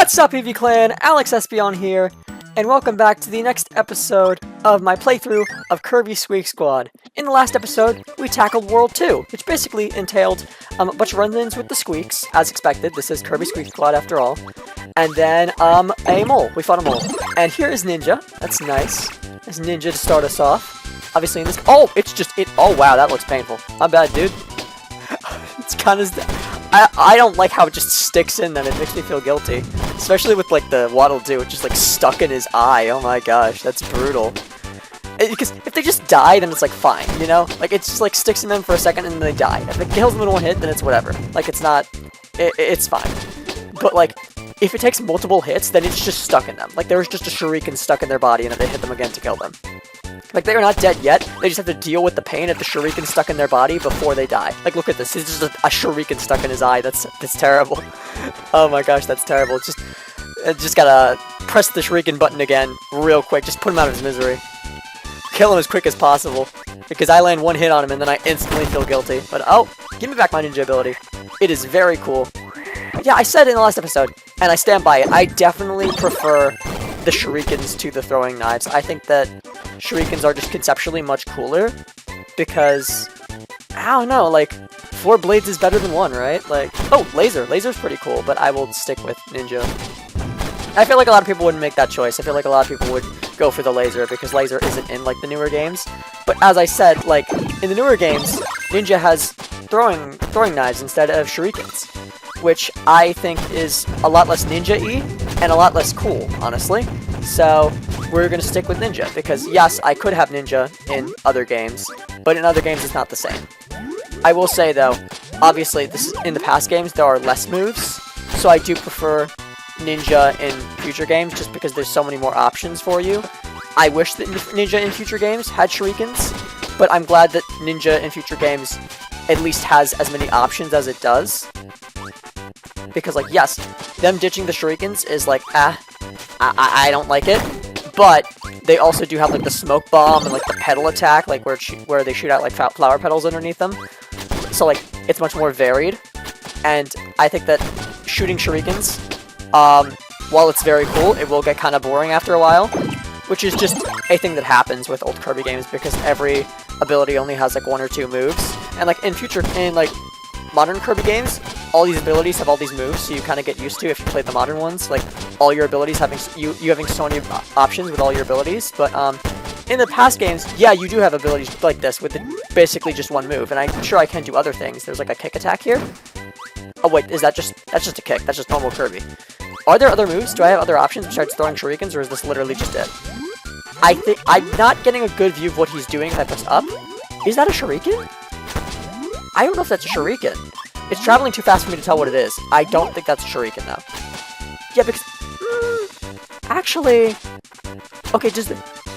What's up, EV Clan? Alex Espion here, and welcome back to the next episode of my playthrough of Kirby Squeak Squad. In the last episode, we tackled World 2, which basically entailed a bunch of run-ins with the Squeaks, as expected. This is Kirby Squeak Squad after all. And then, a mole. We fought a mole. And here is Ninja. That's nice. There's Ninja to start us off. Obviously in this... Oh, it's just... Oh, wow, that looks painful. My bad, dude. It's kind of... I don't like how it just sticks in them. It makes me feel guilty. Especially with, like, the Waddle Doo. It just, like, stuck in his eye. Oh my gosh, that's brutal. Because if they just die, then it's, like, fine, you know? Like, it just, like, sticks in them for a second and then they die. If it kills them in one hit, then it's whatever. Like, it's not... It's fine. But, like, if it takes multiple hits, then it's just stuck in them. Like, there was just a shuriken stuck in their body and then they hit them again to kill them. Like, they are not dead yet, they just have to deal with the pain of the shuriken stuck in their body before they die. Like, look at this, it's just a shuriken stuck in his eye, that's terrible. Oh my gosh, that's terrible. Just gotta press the shuriken button again, real quick, just put him out of his misery. Kill him as quick as possible, because I land one hit on him and then I instantly feel guilty. But, oh, give me back my ninja ability. It is very cool. Yeah, I said in the last episode, and I stand by it, I definitely prefer the shurikens to the throwing knives. I think that shurikens are just conceptually much cooler, because, I don't know, like, 4 blades is better than 1, right? Like, oh, laser. Laser's pretty cool, but I will stick with ninja. I feel like a lot of people wouldn't make that choice. I feel like a lot of people would go for the laser, because laser isn't in, like, the newer games. But as I said, like, in the newer games, ninja has throwing knives instead of shurikens, which I think is a lot less ninja-y and a lot less cool, honestly. So we're going to stick with ninja, because yes, I could have ninja in other games, but in other games it's not the same. I will say though, obviously in the past games there are less moves, so I do prefer ninja in future games just because there's so many more options for you. I wish that ninja in future games had shurikens, but I'm glad that ninja in future games at least has as many options as it does. Because, like, yes, them ditching the shurikens is like, I don't like it, but they also do have, like, the smoke bomb and, like, the petal attack, like, where they shoot out, like, flower petals underneath them. So, like, it's much more varied, and I think that shooting shurikens, while it's very cool, it will get kind of boring after a while, which is just a thing that happens with old Kirby games, because every ability only has, like, 1 or 2 moves, and, like, in modern Kirby games, all these abilities have all these moves, so you kind of get used to if you play the modern ones, like, all your abilities having, you having so many options with all your abilities, but, in the past games, yeah, you do have abilities like this with basically just 1 move, and I'm sure I can do other things. There's, like, a kick attack here. Oh, wait, that's just a kick, that's just normal Kirby. Are there other moves? Do I have other options besides throwing shurikens, or is this literally just it? I think, I'm not getting a good view of what he's doing if I press up. Is that a shuriken? I don't know if that's a shuriken. It's traveling too fast for me to tell what it is. I don't think that's a shuriken, though. Yeah, because... actually... Okay,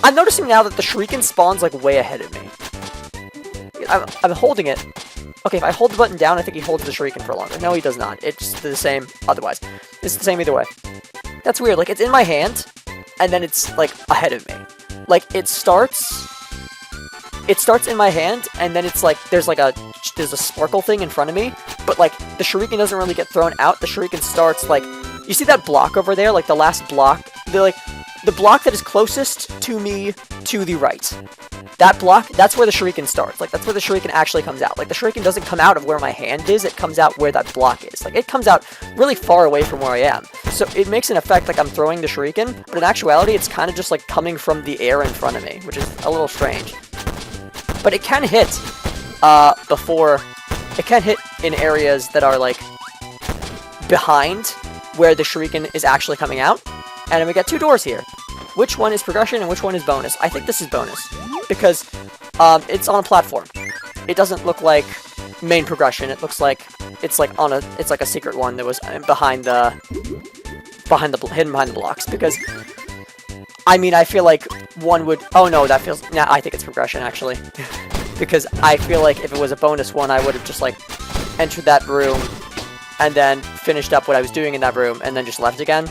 I'm noticing now that the shuriken spawns, like, way ahead of me. I'm holding it. Okay, if I hold the button down, I think he holds the shuriken for longer. No, he does not. It's the same otherwise. It's the same either way. That's weird. Like, it's in my hand, and then it's, like, ahead of me. Like, it starts in my hand, and then it's like, there's a sparkle thing in front of me, but, like, the shuriken doesn't really get thrown out. The shuriken starts, like, you see that block over there? Like, the last block? The block that is closest to me to the right. That block, that's where the shuriken starts. Like, that's where the shuriken actually comes out. Like, the shuriken doesn't come out of where my hand is, it comes out where that block is. Like, it comes out really far away from where I am. So it makes an effect like I'm throwing the shuriken, but in actuality, it's kind of just, like, coming from the air in front of me, which is a little strange. But it can hit, it can hit in areas that are, like, behind where the shuriken is actually coming out. And then we got 2 doors here. Which one is progression and which one is bonus? I think this is bonus, because it's on a platform. It doesn't look like main progression. It looks like it's like a secret one that was hidden behind the blocks. Because I mean, I feel like one would. Oh no, I think it's progression actually, because I feel like if it was a bonus one, I would have just, like, entered that room and then finished up what I was doing in that room and then just left again.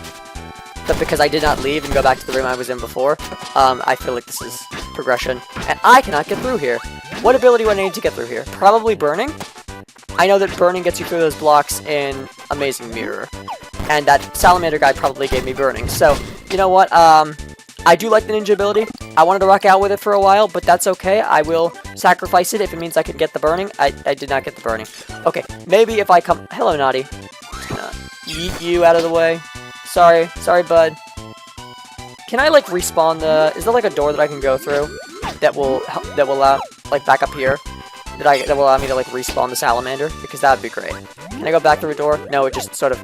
But because I did not leave and go back to the room I was in before, I feel like this is progression. And I cannot get through here. What ability do I need to get through here? Probably burning? I know that burning gets you through those blocks in Amazing Mirror. and that salamander guy probably gave me burning. So, you know what, I do like the ninja ability. I wanted to rock out with it for a while, but that's okay. I will sacrifice it if it means I could get the burning. I did not get the burning. Okay, maybe if I come... Hello, Naughty. Yeet you out of the way. Sorry, bud. Can I, like, respawn the... Is there, like, a door that I can go through that will allow, like, back up here? That will allow me to, like, respawn the salamander? Because that would be great. Can I go back through a door? No, it just sort of...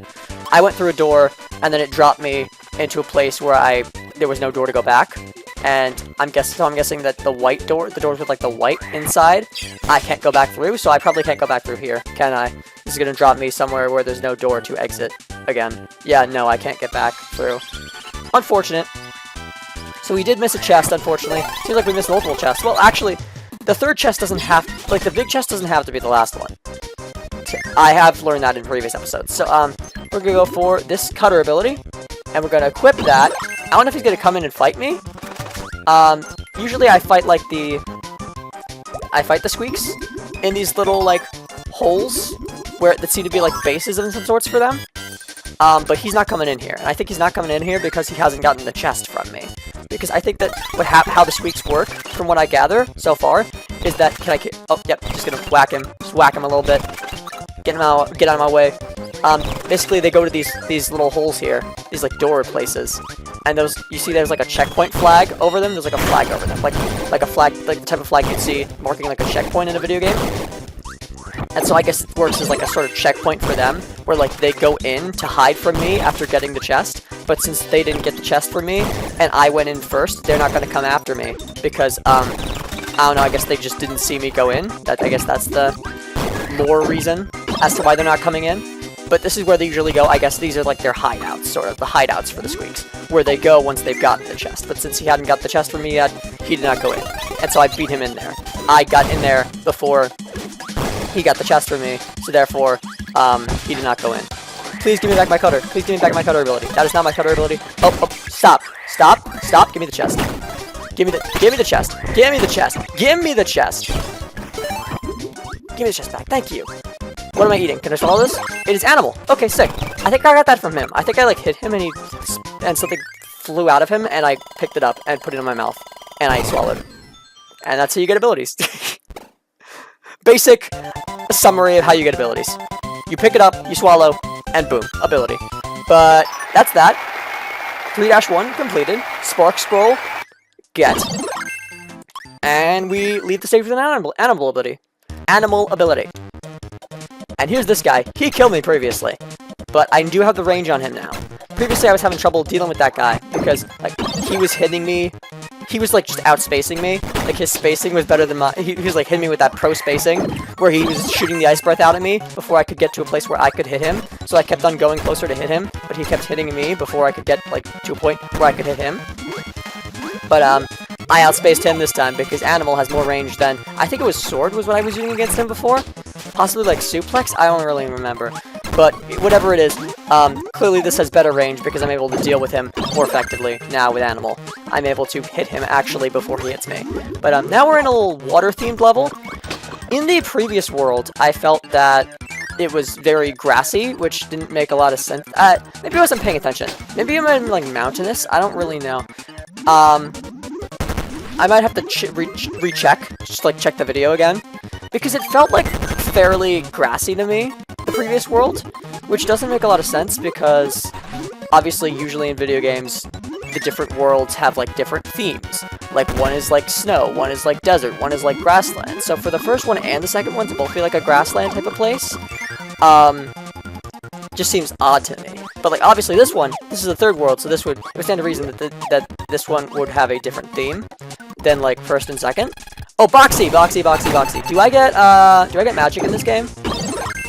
I went through a door, and then it dropped me into a place where there was no door to go back. And I'm guessing that the white door, the doors with, like, the white inside, I can't go back through, so I probably can't go back through here, can I? This is gonna drop me somewhere where there's no door to exit again. Yeah, no, I can't get back through. Unfortunate. So we did miss a chest, unfortunately. Seems like we missed multiple chests. Well, actually, the third chest doesn't have... Like, the big chest doesn't have to be the last one. I have learned that in previous episodes. So, we're gonna go for this cutter ability. And we're gonna equip that. I don't know if he's gonna come in and fight me. Usually I fight, like, the Squeaks in these little, like, holes that seem to be, like, bases of some sorts for them. But he's not coming in here. And I think he's not coming in here because he hasn't gotten the chest from me. Because I think that how the Squeaks work, from what I gather so far, is that... Oh, yep, just gonna whack him. Just whack him a little bit. Get out of my way. Basically, they go to these little holes here. These, like, door places. And those... You see there's, like, a checkpoint flag over them? There's, like, a flag over them. Like a flag... Like, the type of flag you'd see marking, like, a checkpoint in a video game. And so I guess it works as, like, a sort of checkpoint for them, where, like, they go in to hide from me after getting the chest, but since they didn't get the chest from me, and I went in first, they're not gonna come after me, because, I don't know, I guess they just didn't see me go in. I guess that's the lore reason as to why they're not coming in. But this is where they usually go. I guess these are, like, their hideouts, sort of, the hideouts for the Squeaks, where they go once they've gotten the chest. But since he hadn't got the chest from me yet, he did not go in. And so I beat him in there. I got in there before... He got the chest from me, so therefore, he did not go in. Please give me back my cutter. Please give me back my cutter ability. That is not my cutter ability. Oh, stop. Stop. Give me the chest. Give me the chest. Give me the chest. Give me the chest. Give me the chest back. Thank you. What am I eating? Can I swallow this? It is animal. Okay, sick. I think I got that from him. I think I, like, hit him and something flew out of him, and I picked it up and put it in my mouth. And I swallowed. And that's how you get abilities. Basic summary of how you get abilities. You pick it up, you swallow, and boom, ability. But that's that. 3-1 completed. Spark scroll, get. And we leave the stage with an animal ability. Animal ability. And here's this guy. He killed me previously, but I do have the range on him now. Previously I was having trouble dealing with that guy because, like, he was hitting me. He was, like, just outspacing me. Like, his spacing was better than mine. He was, like, hitting me with that pro spacing, where he was shooting the ice breath out at me before I could get to a place where I could hit him. So I kept on going closer to hit him, but he kept hitting me before I could get, like, to a point where I could hit him. But, I outspaced him this time because Animal has more range than... I think it was Sword was what I was using against him before. Possibly, like, Suplex? I don't really remember. But whatever it is, clearly this has better range because I'm able to deal with him more effectively now with Animal. I'm able to hit him actually before he hits me. But now we're in a little water-themed level. In the previous world, I felt that it was very grassy, which didn't make a lot of sense. Maybe I wasn't paying attention. Maybe I'm in, like, mountainous. I don't really know. I might have to recheck, just, like, check the video again. Because it felt, like, fairly grassy to me, the previous world, which doesn't make a lot of sense because, obviously, usually in video games, the different worlds have, like, different themes. Like, one is, like, snow, one is, like, desert, one is, like, grassland. So for the first one and the second one to both be, like, a grassland type of place, just seems odd to me. But, like, obviously this is the third world, so it would stand to reason that this one would have a different theme than, like, first and second. Oh, Boxy! Do I get magic in this game?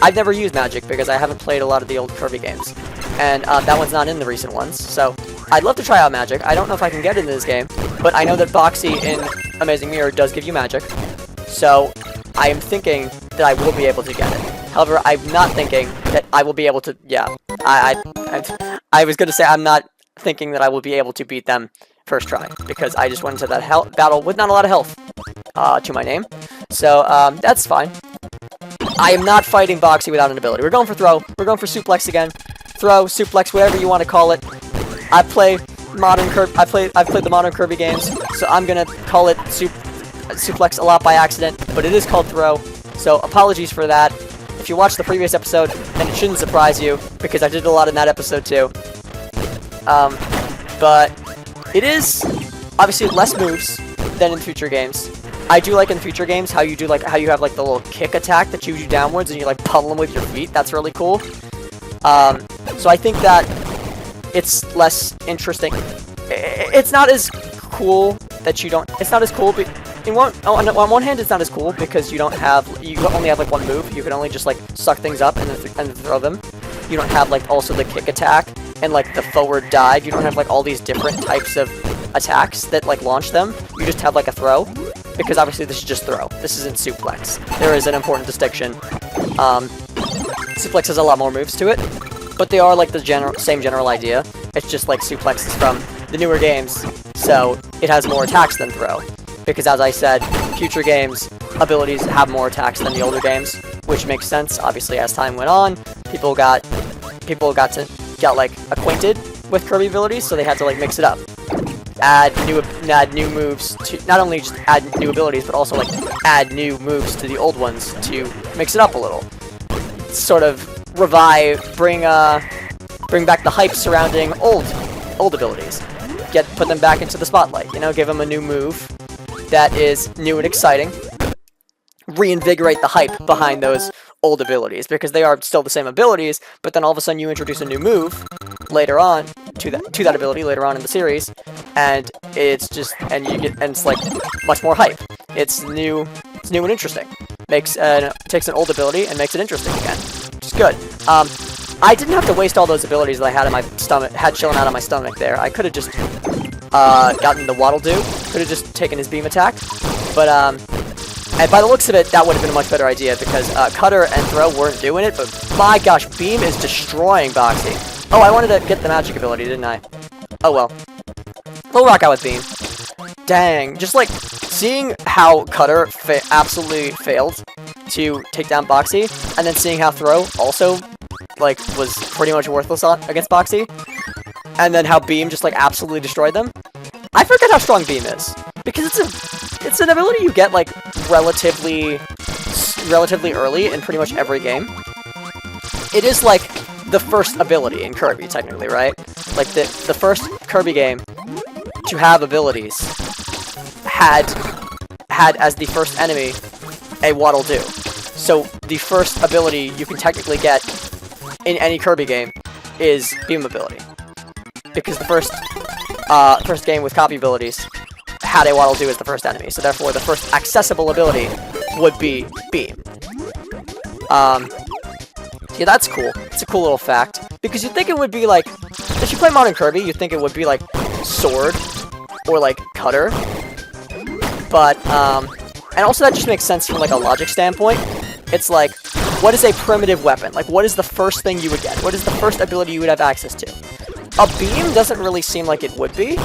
I've never used magic because I haven't played a lot of the old Kirby games. And, that one's not in the recent ones, so I'd love to try out magic. I don't know if I can get into this game, but I know that Boxy in Amazing Mirror does give you magic. So, I am thinking that I will be able to get it. However, I'm not thinking that I will be able to, yeah. I was gonna say I'm not thinking that I will be able to beat them first try, because I just went into that battle with not a lot of health to my name. So, that's fine. I am not fighting Boxy without an ability. We're going for throw. We're going for suplex again. throw, suplex, whatever you want to call it. I've played the modern Kirby games, so I'm gonna call it suplex a lot by accident, but it is called throw. So apologies for that. If you watched the previous episode, then it shouldn't surprise you, because I did a lot in that episode too. But it is obviously less moves than in future games. I do like in future games how you have like the little kick attack that you do downwards and you like pummel them with your feet. That's really cool. So I think that it's less interesting. It's not as cool that you don't. It's not as cool. But on one hand, it's not as cool because you only have like one move. You can only just like suck things up and then throw them. You don't have like also the kick attack and like the forward dive. You don't have like all these different types of attacks that like launch them. You just have like a throw, because obviously this is just throw. This isn't suplex. There is an important distinction. Suplex has a lot more moves to it, but they are like the same general idea. It's just like suplex is from the newer games, so it has more attacks than throw. Because as I said, future games abilities have more attacks than the older games, which makes sense. Obviously, as time went on, people got to get like acquainted with Kirby abilities, so they had to like mix it up. Add new moves to not only just add new abilities, but also like add new moves to the old ones to mix it up a little. Sort of bring back the hype surrounding old abilities. Put them back into the spotlight. You know, give them a new move that is new and exciting. Reinvigorate the hype behind those old abilities, because they are still the same abilities, but then all of a sudden you introduce a new move later on to that ability later on in the series, and it's like much more hype. It's new and interesting. Takes an old ability and makes it interesting again, which is good. I didn't have to waste all those abilities that I had in my stomach, chilling out on my stomach there. I could have just gotten the Waddle Doo, could have just taken his beam attack, but and by the looks of it, that would have been a much better idea, because Cutter and Throw weren't doing it, but my gosh, Beam is destroying Boxy. Oh, I wanted to get the magic ability, didn't I? Oh well. We'll rock out with Beam. Dang, just like seeing how Cutter absolutely failed to take down Boxy, and then seeing how Throw also like was pretty much worthless against Boxy, and then how Beam just like absolutely destroyed them. I forget how strong Beam is, because it's an ability you get like relatively early in pretty much every game. It is like the first ability in Kirby, technically, right? Like the first Kirby game to have abilities had as the first enemy a Waddle Doo. So the first ability you can technically get in any Kirby game is Beam ability, because the first game with copy abilities had a Waddle Doo as the first enemy, so therefore the first accessible ability would be Beam. Yeah, that's cool. It's a cool little fact, because you'd think it would be like, if you play Modern Kirby, you'd think it would be like Sword or like Cutter, but and also that just makes sense from like a logic standpoint. It's like, what is a primitive weapon? Like, what is the first thing you would get? What is the first ability you would have access to? A beam doesn't really seem like it would be.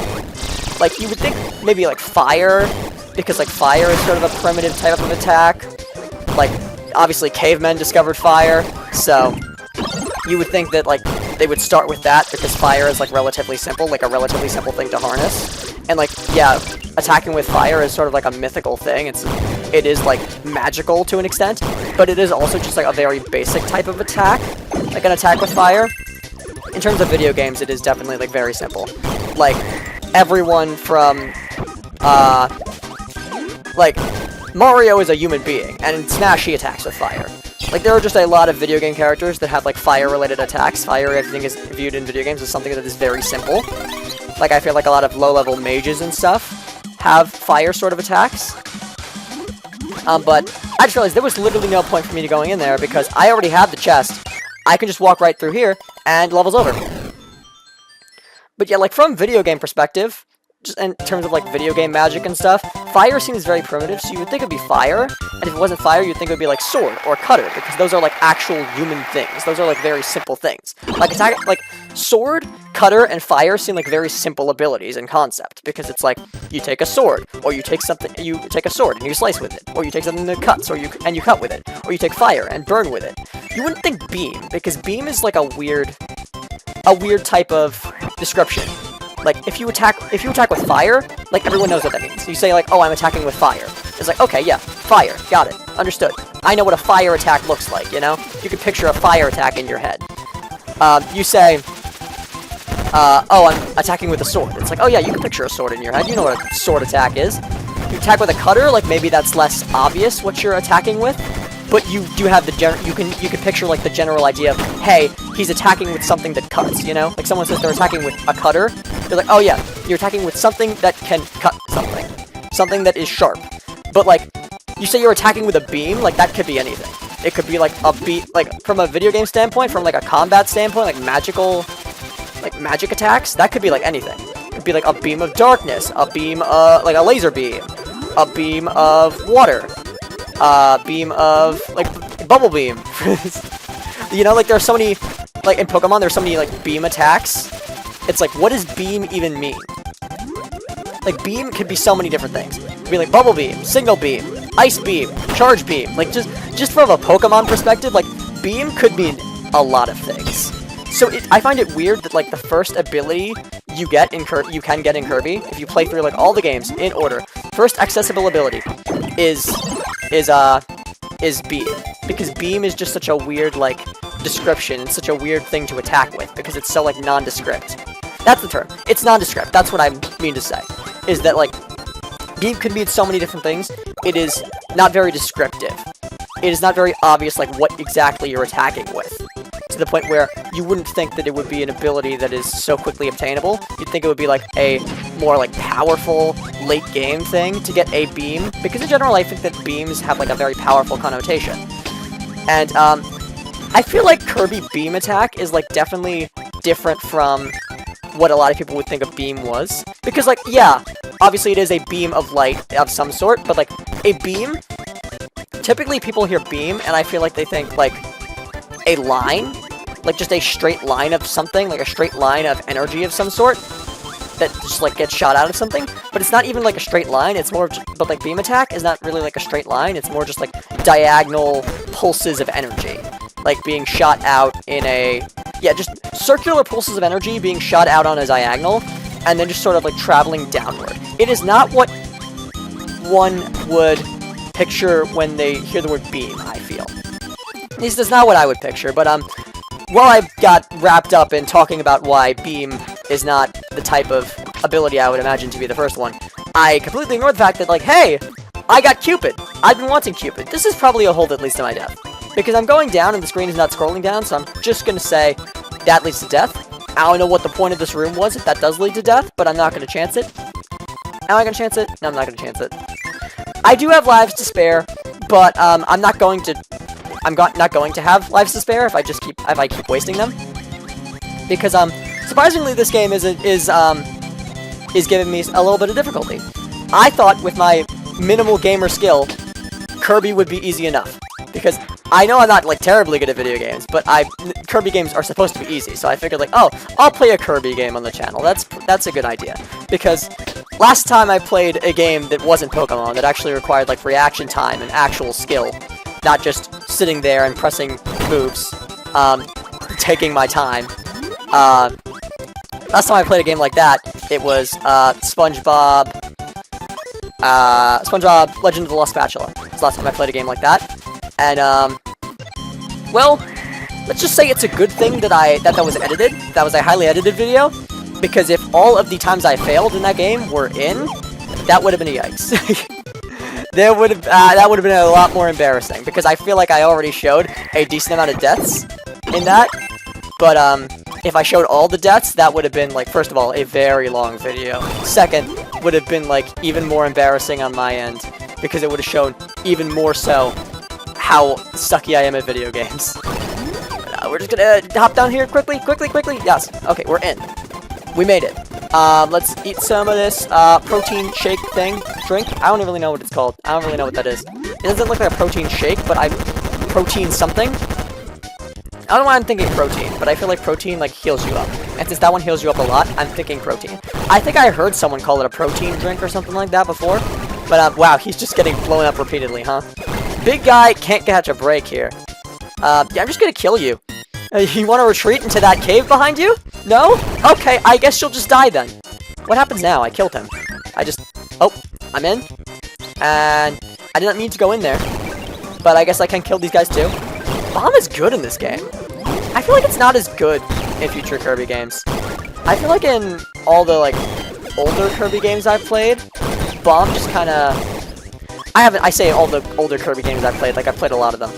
Like, you would think maybe like fire, because like fire is sort of a primitive type of attack. Like, obviously cavemen discovered fire, so you would think that like they would start with that, because fire is like relatively simple, like a relatively simple thing to harness. And like, yeah, attacking with fire is sort of like a mythical thing. It is like magical to an extent, but it is also just like a very basic type of attack, like an attack with fire. In terms of video games, it is definitely like very simple. Like, everyone from like Mario is a human being, and in Smash he attacks with fire. Like, there are just a lot of video game characters that have like fire-related attacks. Fire, everything is viewed in video games as something that is very simple. Like, I feel like a lot of low-level mages and stuff have fire sort of attacks. But I just realized there was literally no point for me to going in there, because I already have the chest. I can just walk right through here, and level's over. But yeah, like, from video game perspective, just in terms of like video game magic and stuff, fire seems very primitive, so you would think it'd be fire, and if it wasn't fire, you'd think it would be like sword or cutter, because those are like actual human things. Those are like very simple things. Like, attack, like sword, cutter, and fire seem like very simple abilities in concept, because it's like you take a sword, or you take a sword and you slice with it, or you take something that cuts, or you cut with it, or you take fire and burn with it. You wouldn't think beam, because beam is like a weird a weird type of description. Like, if you attack with fire, like, everyone knows what that means. You say, like, oh, I'm attacking with fire. It's like, okay, yeah, fire, got it, understood. I know what a fire attack looks like, you know? You can picture a fire attack in your head. You say, oh, I'm attacking with a sword. It's like, oh yeah, you can picture a sword in your head. You know what a sword attack is. You attack with a cutter, like, maybe that's less obvious what you're attacking with. But you do have the you can picture, like, the general idea of, hey, he's attacking with something that cuts, you know? Like, someone says they're attacking with a cutter, they're like, oh yeah, you're attacking with something that can cut something. Something that is sharp. But, like, you say you're attacking with a beam, like, that could be anything. It could be, like, like, from a video game standpoint, from, like, a combat standpoint, like, magic attacks, that could be, like, anything. It could be, like, a beam of darkness, a beam, like, a laser beam, a beam of water, beam of, like, bubble beam. You know, like, there's so many, like, in Pokemon, there's so many, like, beam attacks. It's like, what does beam even mean? Like, beam could be so many different things. It could be, like, bubble beam, signal beam, ice beam, charge beam. Like, just from a Pokemon perspective, like, beam could mean a lot of things. So I find it weird that, like, the first ability you can get in Kirby, if you play through, like, all the games in order, first accessible ability is beam. Because beam is just such a weird, like, description. It's such a weird thing to attack with, because it's so, like, nondescript. That's the term. It's nondescript. That's what I mean to say. Is that, like, beam could mean so many different things. It is not very descriptive. It is not very obvious, like, what exactly you're attacking with. To the point where you wouldn't think that it would be an ability that is so quickly obtainable. You'd think it would be, like, a more, like, powerful late game thing to get a beam. Because in general, I think that beams have, like, a very powerful connotation. And, I feel like Kirby beam attack is, like, definitely different from what a lot of people would think a beam was. Because, like, yeah, obviously it is a beam of light of some sort, but, like, a beam, typically people hear beam, and I feel like they think, like, a line, like, just a straight line of something, like a straight line of energy of some sort, that just, like, gets shot out of something, but it's not even, like, a straight line, it's more, but, like, beam attack is not really, like, a straight line, it's more just, like, diagonal pulses of energy, like, being shot out in a, yeah, just circular pulses of energy being shot out on a diagonal, and then just sort of, like, traveling downward. It is not what one would picture when they hear the word beam, I feel. At least that's not what I would picture, but, while I got wrapped up in talking about why beam is not the type of ability I would imagine to be the first one, I completely ignored the fact that, like, hey, I got Cupid! I've been wanting Cupid. This is probably a hold that leads to my death. Because I'm going down and the screen is not scrolling down, so I'm just gonna say that leads to death. I don't know what the point of this room was if that does lead to death, but I'm not gonna chance it. Am I gonna chance it? No, I'm not gonna chance it. I do have lives to spare, but, I'm not going to have lives to spare if I keep wasting them. Because, surprisingly, this game is giving me a little bit of difficulty. I thought with my minimal gamer skill, Kirby would be easy enough. Because I know I'm not, like, terribly good at video games, but Kirby games are supposed to be easy, so I figured, like, oh, I'll play a Kirby game on the channel. That's a good idea. Because last time I played a game that wasn't Pokemon, that actually required, like, reaction time and actual skill, not just sitting there and pressing moves, taking my time. Last time I played a game like that, it was, SpongeBob Legend of the Lost Spatula. It's the last time I played a game like that. And, well, let's just say it's a good thing that that was edited. That was a highly edited video. Because if all of the times I failed in that game were in, that would have been a yikes. That would have been a lot more embarrassing. Because I feel like I already showed a decent amount of deaths in that. But, if I showed all the deaths, that would have been, like, first of all, a very long video. Second, would have been, like, even more embarrassing on my end. Because it would have shown even more so how sucky I am at video games. We're just gonna hop down here quickly. Yes. Okay, we're in. We made it. Let's eat some of this protein shake drink. I don't really know what it's called. I don't really know what that is. It doesn't look like a protein shake, but protein something. I don't know why I'm thinking protein, but I feel like protein, like, heals you up. And since that one heals you up a lot, I'm thinking protein. I think I heard someone call it a protein drink or something like that before. But, wow, he's just getting blown up repeatedly, huh? Big guy can't catch a break here. Yeah, I'm just gonna kill you. You want to retreat into that cave behind you? No? Okay, I guess you'll just die then. What happens now? I killed him. Oh, I'm in. And I didn't need to go in there. But I guess I can kill these guys too. Bomb is good in this game. I feel like it's not as good in future Kirby games. I feel like in all the, like, older Kirby games I've played, Bomb just kind of... I say all the older Kirby games I've played, like, I've played a lot of them.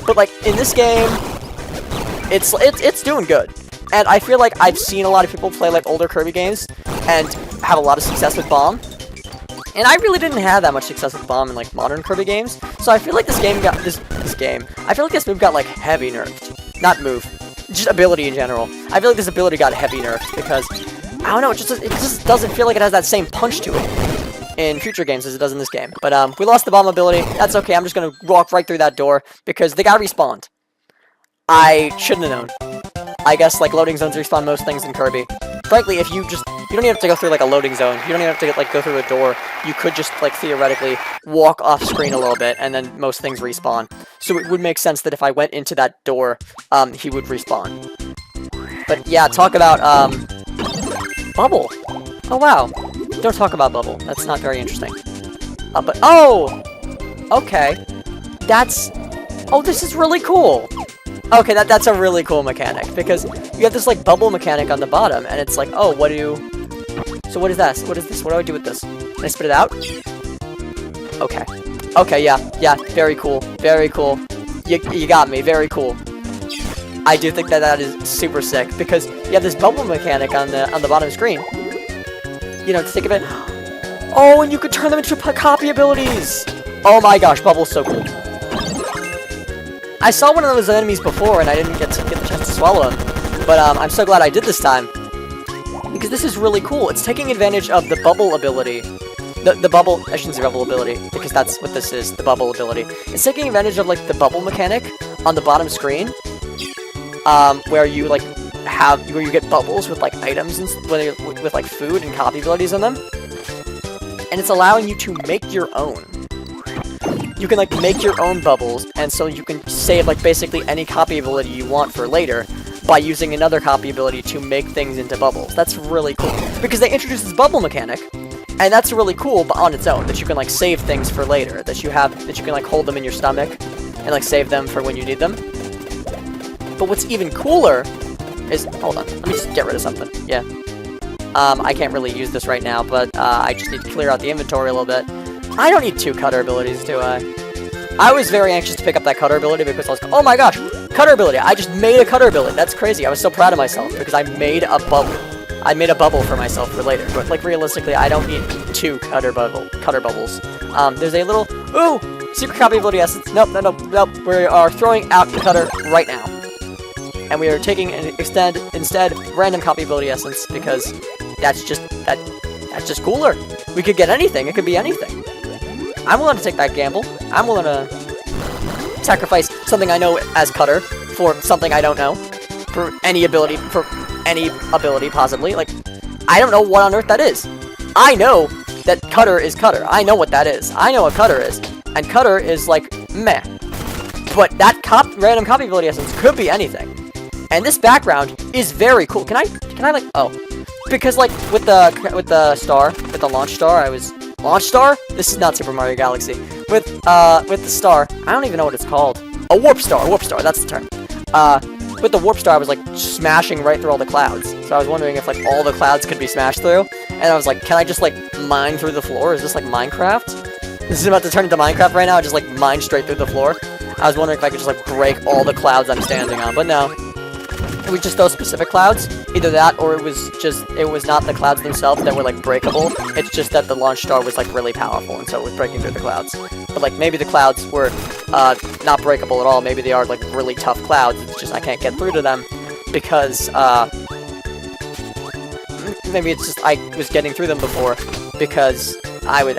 But, like, in this game, it's doing good. And I feel like I've seen a lot of people play, like, older Kirby games and have a lot of success with Bomb. And I really didn't have that much success with Bomb in, like, modern Kirby games. So I feel like this game got... This game... I feel like this move got, like, heavy nerfed. Not move. Just ability in general. I feel like this ability got heavy nerfed because... I don't know, it just doesn't feel like it has that same punch to it in future games as it does in this game. But, we lost the Bomb ability. That's okay, I'm just gonna walk right through that door because they got respawned. I shouldn't have known. I guess, like, loading zones respawn most things in Kirby. Frankly, if you just... You don't even have to go through, like, a loading zone. You don't even have to, like, go through a door. You could just, like, theoretically walk off screen a little bit, and then most things respawn. So it would make sense that if I went into that door, he would respawn. But, yeah, talk about, Bubble. Oh, wow. Don't talk about Bubble. That's not very interesting. But... Oh! Okay. That's... Oh, this is really cool! Okay, that's a really cool mechanic, because you have this, like, bubble mechanic on the bottom, and it's like, oh, what do you... So what is this? What is this? What do I do with this? Can I spit it out? Okay. Okay, yeah, very cool, very cool. You got me, very cool. I do think that is super sick, because you have this bubble mechanic on the bottom screen. You know, to think of it... Oh, and you could turn them into copy abilities! Oh my gosh, Bubble's so cool. I saw one of those enemies before, and I didn't get the chance to swallow him. But I'm so glad I did this time. Because this is really cool. It's taking advantage of the bubble ability. The bubble... I shouldn't say bubble ability, because that's what this is, the bubble ability. It's taking advantage of, like, the bubble mechanic on the bottom screen. Where you, like, where you get bubbles with, like, items and with, like, food and copy abilities on them. And it's allowing you to make your own. You can, like, make your own bubbles, and so you can save, like, basically any copy ability you want for later by using another copy ability to make things into bubbles. That's really cool. Because they introduced this bubble mechanic, and that's really cool but on its own, that you can, like, save things for later, that you can, like, hold them in your stomach and, like, save them for when you need them. But what's even cooler is... Hold on, let me just get rid of something. Yeah. I can't really use this right now, but I just need to clear out the inventory a little bit. I don't need 2 cutter abilities, do I? I was very anxious to pick up that cutter ability because I was like, oh my gosh, cutter ability! I just made a cutter ability. That's crazy. I was so proud of myself because I made a bubble. I made a bubble for myself for later. But, like, realistically, I don't need 2 cutter bubbles. There's a little... Ooh! Secret copy ability essence. Nope. We are throwing out the cutter right now. And we are taking instead random copy ability essence because that's just cooler. We could get anything. It could be anything. I'm willing to take that gamble. I'm willing to sacrifice something I know as cutter for something I don't know. For any ability, possibly. Like, I don't know what on earth that is. I know that cutter is cutter. I know what that is. I know what cutter is. And cutter is, like, meh. But that random copy ability essence could be anything. And this background is very cool. Can I, like, oh. Because, like, with the launch star, Launch star? This is not Super Mario Galaxy. With the star, I don't even know what it's called. A warp star, that's the term. With the warp star, I was, like, smashing right through all the clouds. So I was wondering if, like, all the clouds could be smashed through. And I was like, can I just, like, mine through the floor? Is this, like, Minecraft? This is about to turn into Minecraft right now. I just, like, mine straight through the floor. I was wondering if I could just, like, break all the clouds I'm standing on, but no. It was just those specific clouds. Either that, or it was not the clouds themselves that were, like, breakable. It's just that the launch star was, like, really powerful, and so it was breaking through the clouds. But, like, maybe the clouds were, not breakable at all. Maybe they are, like, really tough clouds. It's just I can't get through to them because, maybe it's just I was getting through them before because I was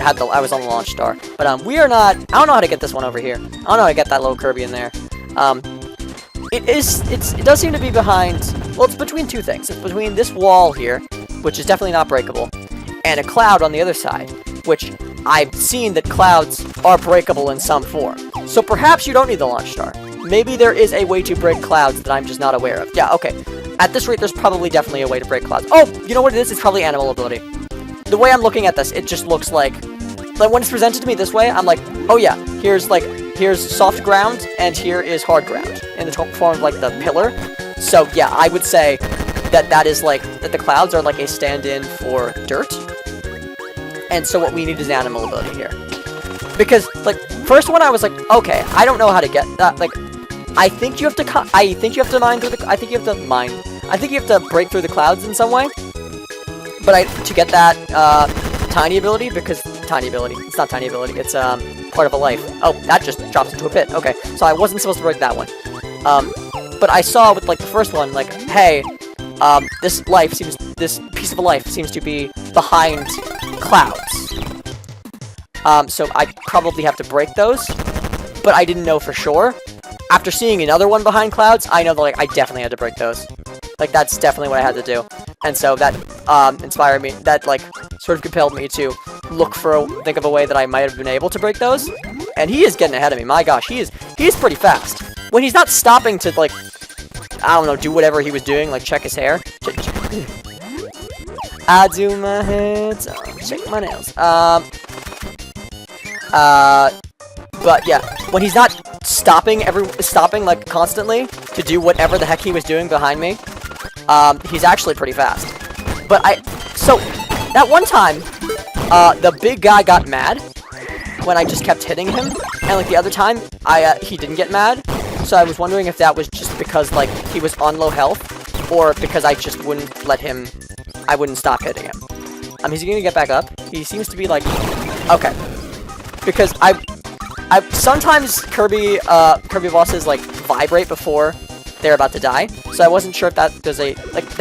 on the launch star. But, we are not... I don't know how to get this one over here. I don't know how to get that little Kirby in there. It does seem to be behind... Well, it's between 2 things. It's between this wall here, which is definitely not breakable, and a cloud on the other side, which I've seen that clouds are breakable in some form. So perhaps you don't need the launch star. maybe there is a way to break clouds that I'm just not aware of. Yeah, okay. At this rate, there's probably definitely a way to break clouds. Oh, you know what it is? It's probably animal ability. The way I'm looking at this, it just looks like when it's presented to me this way, I'm like, oh yeah, here's soft ground, and here is hard ground, in the form of, like, the pillar. So, yeah, I would say that is, like, that the clouds are, like, a stand-in for dirt. And so what we need is animal ability here. Because, like, first one I was like, okay, I don't know how to get that, like, I think you have to break through the clouds in some way. But to get that, tiny ability, because, it's not tiny ability, it's, part of a life. Oh, that just drops into a pit, okay. So I wasn't supposed to break that one. But I saw with, like, the first one, like, hey, this piece of a life seems to be behind clouds. So I probably have to break those, but I didn't know for sure. After seeing another one behind clouds, I know that, like, I definitely had to break those. Like, that's definitely what I had to do. And so that, inspired me, that, like, sort of compelled me to think of a way that I might have been able to break those. And he is getting ahead of me, my gosh, he is pretty fast. When he's not stopping to, like, I don't know, do whatever he was doing, like, check his hair. I do my hair, check my nails. But yeah, when he's not stopping, like, constantly to do whatever the heck he was doing behind me, he's actually pretty fast. But so, that one time, the big guy got mad when I just kept hitting him, and, like, the other time, he didn't get mad, so I was wondering if that was just because, like, he was on low health, or because I just wouldn't I wouldn't stop hitting him. Is he gonna get back up? He seems to be, like, okay. Because sometimes Kirby bosses, like, vibrate before they're about to die, so I wasn't sure if that does they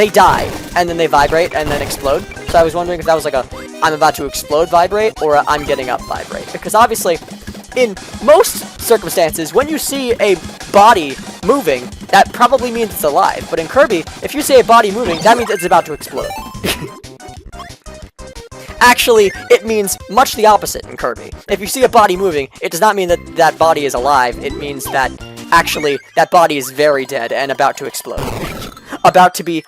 die, and then they vibrate, and then explode, so I was wondering if that was, like, I'm about to explode vibrate, or I'm getting up vibrate, because obviously, in most circumstances, when you see a body moving, that probably means it's alive, but in Kirby, if you see a body moving, that means it's about to explode. Actually, it means much the opposite in Kirby. If you see a body moving, it does not mean that that body is alive. It means that, actually, that body is very dead and about to explode. About to be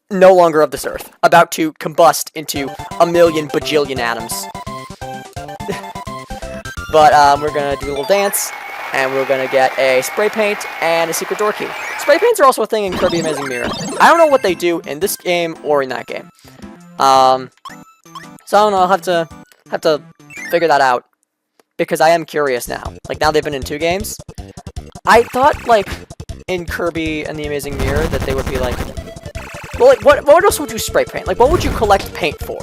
no longer of this earth. About to combust into a million bajillion atoms. But, we're gonna do a little dance, and we're gonna get a spray paint and a secret door key. Spray paints are also a thing in Kirby Amazing Mirror. I don't know what they do in this game or in that game. So I don't know, I'll have to figure that out, because I am curious now. Like, now they've been in 2 games. I thought, like, in Kirby and the Amazing Mirror that they would be like, well, like, what else would you spray paint? Like, what would you collect paint for?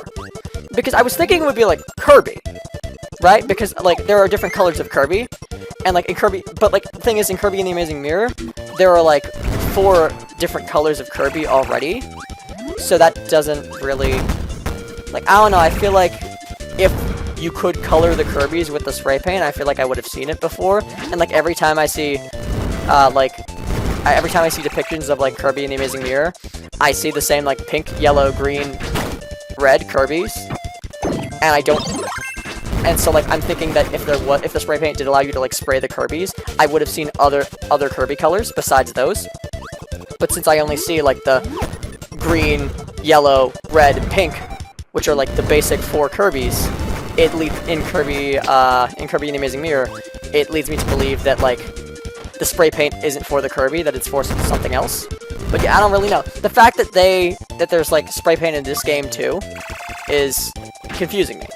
Because I was thinking it would be, like, Kirby, right? Because, like, there are different colors of Kirby, and, like, in Kirby, but, like, the thing is, in Kirby and the Amazing Mirror, there are, like, 4 different colors of Kirby already, so that doesn't really... Like, I don't know, I feel like if you could color the Kirbys with the spray paint, I feel like I would have seen it before. And, like, every time I see, every time I see depictions of, like, Kirby in the Amazing Mirror, I see the same, like, pink, yellow, green, red Kirbys. And I don't... And so, like, I'm thinking that if the spray paint did allow you to, like, spray the Kirbys, I would have seen other Kirby colors besides those. But since I only see, like, the green, yellow, red, pink, which are, like, the basic 4 Kirbys, in Kirby and the Amazing Mirror, it leads me to believe that, like, the spray paint isn't for the Kirby, that it's for something else. But yeah, I don't really know. The fact that there's, like, spray paint in this game, too, is confusing me.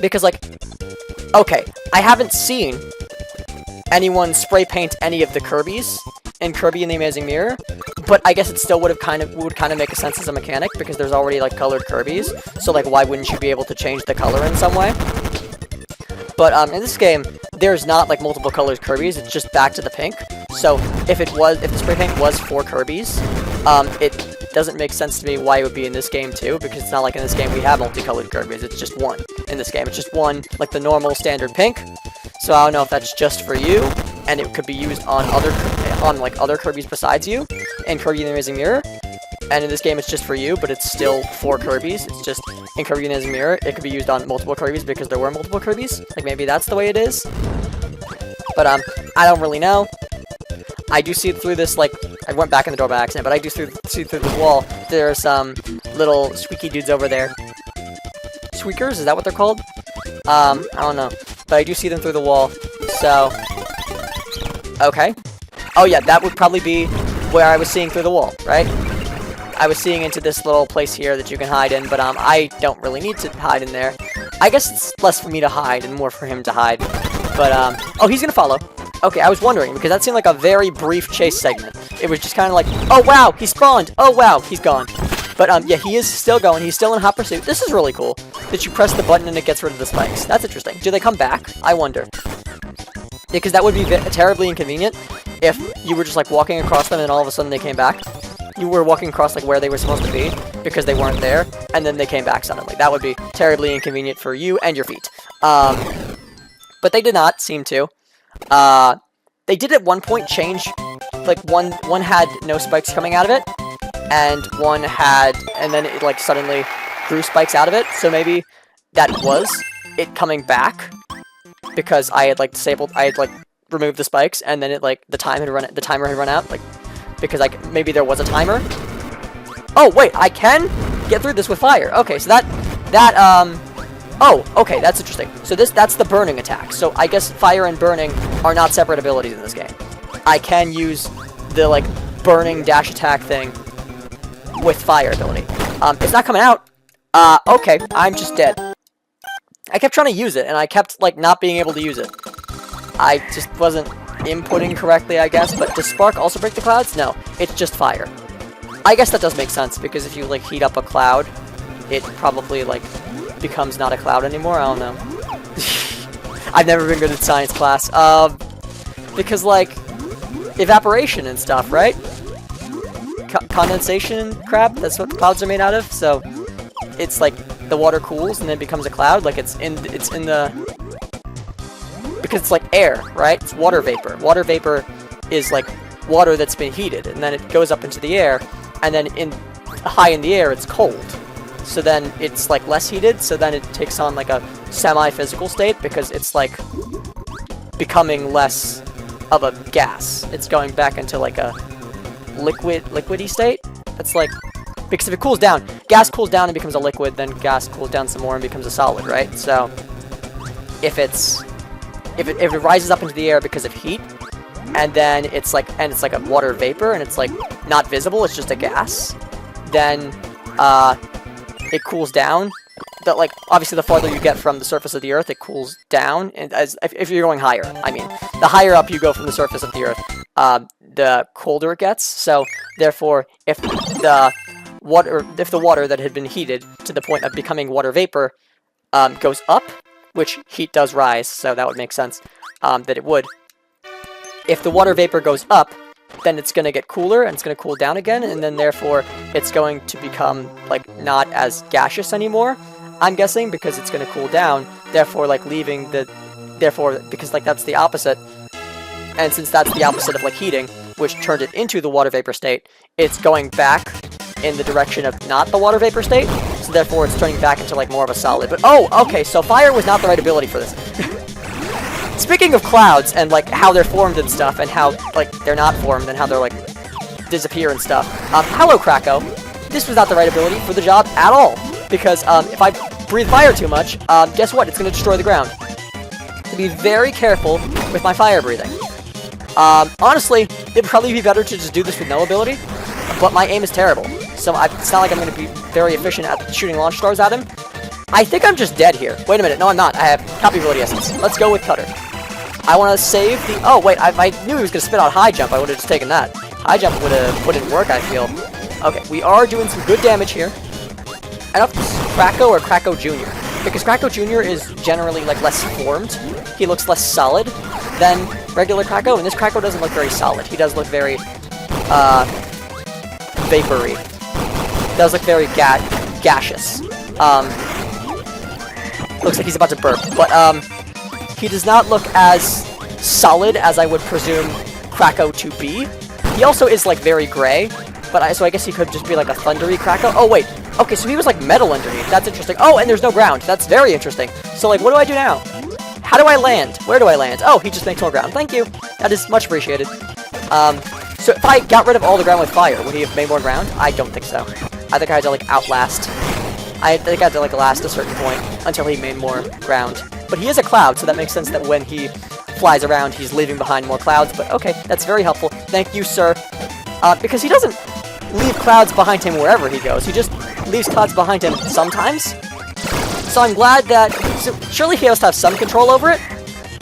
Because, like, okay, I haven't seen anyone spray paint any of the Kirbys in Kirby and the Amazing Mirror, but I guess it still would kind of make a sense as a mechanic, because there's already, like, colored Kirbys, so, like, why wouldn't you be able to change the color in some way? But, in this game, there's not, like, multiple colored Kirbys, it's just back to the pink, so if the spray paint was for Kirbys, it doesn't make sense to me why it would be in this game, too, because it's not like in this game we have multicolored Kirbys, it's just one in this game, it's just one, like, the normal standard pink, so I don't know if that's just for you, and it could be used on other Kirbys besides you, in Kirby and the Amazing Mirror. And in this game, it's just for you, but it's still 4 Kirbys. It's just, in Kirby and the Amazing Mirror, it could be used on multiple Kirbys because there were multiple Kirbys. Like, maybe that's the way it is. But, I don't really know. I do see through this, like, I went back in the door by accident, but I do see through this wall. There's some little squeaky dudes over there. Squeakers? Is that what they're called? I don't know. But I do see them through the wall. So, okay. Oh yeah, that would probably be where I was seeing through the wall, right? I was seeing into this little place here that you can hide in, but I don't really need to hide in there. I guess it's less for me to hide and more for him to hide. But, oh, he's gonna follow. Okay, I was wondering, because that seemed like a very brief chase segment. It was just kind of like, oh wow, he spawned! Oh wow, he's gone. But, yeah, he is still going. He's still in hot pursuit. This is really cool, that you press the button and it gets rid of the spikes. That's interesting. Do they come back? I wonder. Because that would be terribly inconvenient if you were just, like, walking across them and all of a sudden they came back. You were walking across, like, where they were supposed to be because they weren't there, and then they came back suddenly. That would be terribly inconvenient for you and your feet. But they did not seem to. They did at one point change, like, one had no spikes coming out of it, and one had, and then it, like, suddenly grew spikes out of it, so maybe that was it coming back, because I had, like, removed the spikes, and then it, like, the timer had run out, like, because, like, maybe there was a timer. Oh, wait, I can get through this with fire. Okay, so oh, okay, that's interesting. So that's the burning attack. So I guess fire and burning are not separate abilities in this game. I can use the, like, burning dash attack thing with fire ability. It's not coming out. Okay, I'm just dead. I kept trying to use it, and I kept, like, not being able to use it. I just wasn't inputting correctly, I guess, but does spark also break the clouds? No, it's just fire. I guess that does make sense, because if you, like, heat up a cloud, it probably, like, becomes not a cloud anymore. I don't know. I've never been good at science class. Because, like, evaporation and stuff, right? Condensation crap, that's what clouds are made out of, so it's like the water cools and then becomes a cloud, like it's in the, because it's like air, right? It's water vapor. Water vapor is like water that's been heated, and then it goes up into the air, and then high in the air it's cold. So then it's like less heated, so then it takes on like a semi-physical state because it's like becoming less of a gas. It's going back into like a liquidy state. It's like, because if it cools down, gas cools down and becomes a liquid, then gas cools down some more and becomes a solid, right? So if it rises up into the air because of heat, and then it's like a water vapor and it's like not visible, it's just a gas, then it cools down. That, like, obviously the farther you get from the surface of the earth, it cools down, and if you're going higher, I mean, the higher up you go from the surface of the earth, the colder it gets. So therefore, if the water that had been heated to the point of becoming water vapor goes up, which heat does rise, so that would make sense that it would. If the water vapor goes up, then it's going to get cooler, and it's going to cool down again, and then therefore it's going to become, like, not as gaseous anymore, I'm guessing, because it's going to cool down, therefore, like, because, like, that's the opposite, and since that's the opposite of, like, heating, which turned it into the water vapor state, it's going back in the direction of not the water vapor state, so therefore it's turning back into, like, more of a solid. But, oh, okay, so fire was not the right ability for this. Speaking of clouds, and, like, how they're formed and stuff, and how, like, they're not formed, and how they're, like, disappear and stuff, hello, Kracko. This was not the right ability for the job at all, because, if I breathe fire too much, guess what? It's gonna destroy the ground. To be very careful with my fire breathing. Honestly, it'd probably be better to just do this with no ability, but my aim is terrible, so it's not like I'm gonna be very efficient at shooting launch stars at him. I think I'm just dead here. Wait a minute, no I'm not. I have copy ability essence. Let's go with Cutter. I want to save the... Oh, wait, I knew he was going to spit out high jump. I would have just taken that. High jump wouldn't work, I feel. Okay, we are doing some good damage here. I don't know if this is Kracko or Kracko Jr. Because Kracko Jr. is generally, like, less formed. He looks less solid than regular Kracko, and this Kracko doesn't look very solid. He does look very, vapory. He does look very gaseous. Looks like he's about to burp, but, he does not look as solid as I would presume Kracko to be. He also is, like, very gray, but so I guess he could just be, like, a thundery Kracko. Oh, wait. Okay, so he was, like, metal underneath. That's interesting. Oh, and there's no ground. That's very interesting. So, like, what do I do now? How do I land? Where do I land? Oh, he just makes more ground. Thank you. That is much appreciated. So if I got rid of all the ground with fire, would he have made more ground? I don't think so. I think I had to, like, outlast. I think I had to, like, last a certain point until he made more ground. But he is a cloud, so that makes sense that when he flies around, he's leaving behind more clouds. But okay, that's very helpful. Thank you, sir. Because he doesn't leave clouds behind him wherever he goes. He just leaves clouds behind him sometimes. So I'm glad that... So surely he has to have some control over it.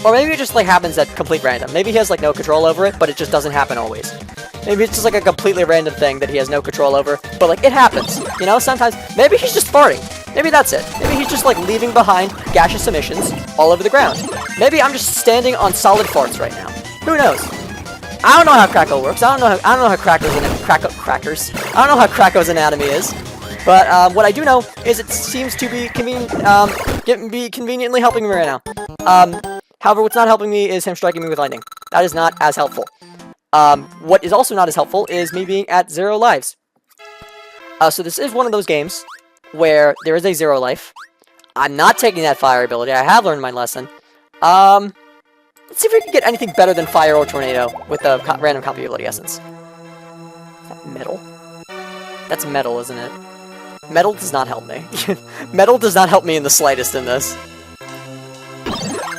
Or maybe it just, like, happens at complete random. Maybe he has, like, no control over it, but it just doesn't happen always. Maybe it's just, like, a completely random thing that he has no control over. But, like, it happens. You know, sometimes... Maybe he's just farting. Maybe that's it. Maybe he's just, like, leaving behind gaseous emissions all over the ground. Maybe I'm just standing on solid farts right now. Who knows? I don't know how Kracko works. I don't know how Kracko's anatomy is. But what I do know is it seems to be conveniently helping me right now. However, what's not helping me is him striking me with lightning. That is not as helpful. What is also not as helpful is me being at 0 lives. So this is one of those games where there is a 0 life. I'm not taking that fire ability. I have learned my lesson. Let's see if we can get anything better than fire or tornado with the random copy ability essence. Is that metal? That's metal, isn't it? Metal does not help me. Metal does not help me in the slightest in this.